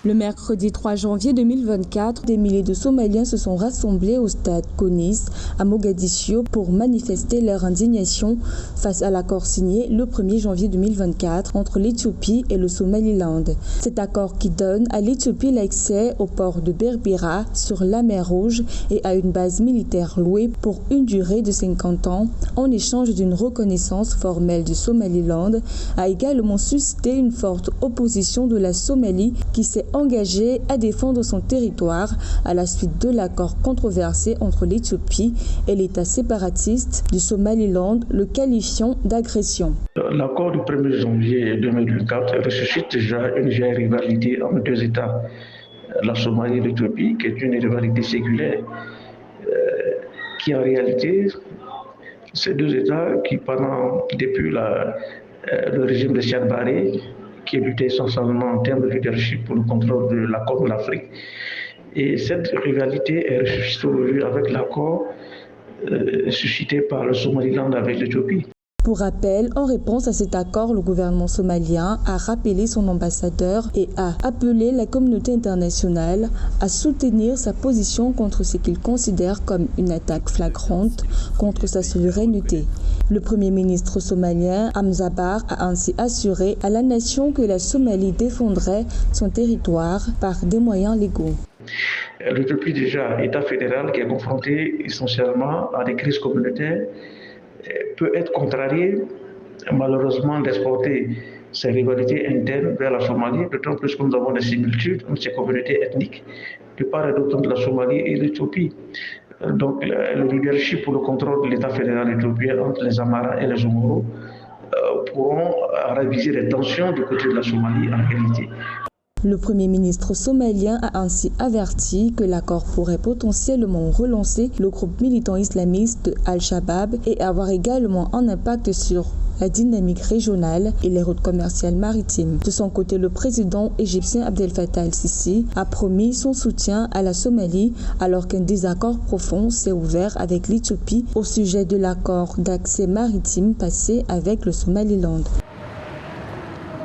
Le mercredi 3 janvier 2024, des milliers de Somaliens se sont rassemblés au stade Konis à Mogadiscio pour manifester leur indignation face à l'accord signé le 1er janvier 2024 entre l'Éthiopie et le Somaliland. Cet accord qui donne à l'Éthiopie l'accès au port de Berbera sur la mer Rouge et à une base militaire louée pour une durée de 50 ans en échange d'une reconnaissance formelle du Somaliland a également suscité une forte opposition de la Somalie qui s'est engagé à défendre son territoire à la suite de l'accord controversé entre l'Éthiopie et l'État séparatiste du Somaliland, le qualifiant d'agression. L'accord du 1er janvier 2024 ressuscite déjà une vieille rivalité entre deux États, la Somalie et l'Éthiopie, qui est une rivalité séculaire, qui en réalité, ces deux États qui depuis le régime de Siad Barre, qui luttait essentiellement en termes de leadership pour le contrôle de la Corne de l'Afrique. Et cette rivalité est ressuscitée aujourd'hui avec l'accord suscité par le Somaliland avec l'Éthiopie. Pour rappel, en réponse à cet accord, le gouvernement somalien a rappelé son ambassadeur et a appelé la communauté internationale à soutenir sa position contre ce qu'il considère comme une attaque flagrante contre sa souveraineté. Le premier ministre somalien, Hamza Barre, a ainsi assuré à la nation que la Somalie défendrait son territoire par des moyens légaux. L'Éthiopie, déjà, État fédéral qui est confronté essentiellement à des crises communautaires, peut être contrarié, malheureusement, d'exporter ces rivalités internes vers la Somalie, d'autant plus que nous avons des similitudes entre ces communautés ethniques de part et d'autre de la Somalie et l'Éthiopie. Donc, le leadership pour le contrôle de l'État fédéral éthiopien entre les Amara et les Omoro pourront raviser les tensions du côté de la Somalie en réalité. Le Premier ministre somalien a ainsi averti que l'accord pourrait potentiellement relancer le groupe militant islamiste de Al-Shabaab et avoir également un impact sur la dynamique régionale et les routes commerciales maritimes. De son côté, le président égyptien Abdel Fattah el-Sisi a promis son soutien à la Somalie alors qu'un désaccord profond s'est ouvert avec l'Éthiopie au sujet de l'accord d'accès maritime passé avec le Somaliland.